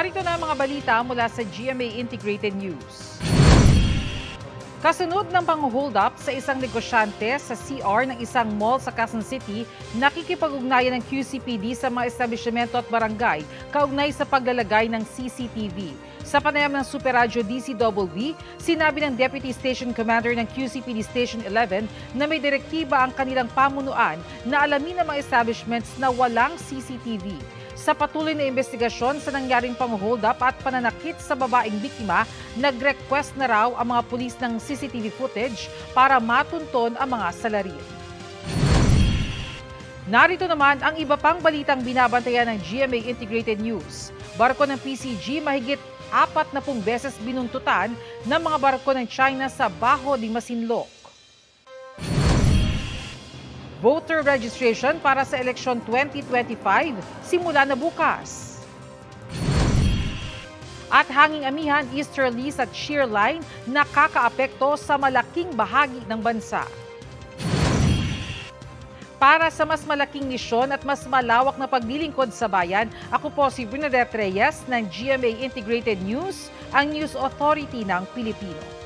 Narito na ang mga balita mula sa GMA Integrated News. Kasunod ng pang-hold up sa isang negosyante sa CR ng isang mall sa Quezon City, nakikipag-ugnayan ng QCPD sa mga establishmento at barangay kaugnay sa paglalagay ng CCTV. Sa panayam ng Super Radio DCWB, sinabi ng Deputy Station Commander ng QCPD Station 11 na may direktiba ang kanilang pamunuan na alamin ng mga establishments na walang CCTV. Sa patuloy na investigasyon sa nangyaring pang-hold up at pananakit sa babaeng biktima, nag-request na raw ang mga pulis ng CCTV footage para matunton ang mga salarin. Narito naman ang iba pang balitang binabantayan ng GMA Integrated News. Barko ng PCG mahigit 40 beses binuntutan ng mga barko ng China sa Baho de Masinloc. Voter registration para sa eleksyon 2025 simula na bukas. At hanging amihan, easterlies at shear line nakakaapekto sa malaking bahagi ng bansa. Para sa mas malaking misyon at mas malawak na paglilingkod sa bayan, ako po si Bernadette Reyes ng GMA Integrated News, ang News Authority ng Pilipino.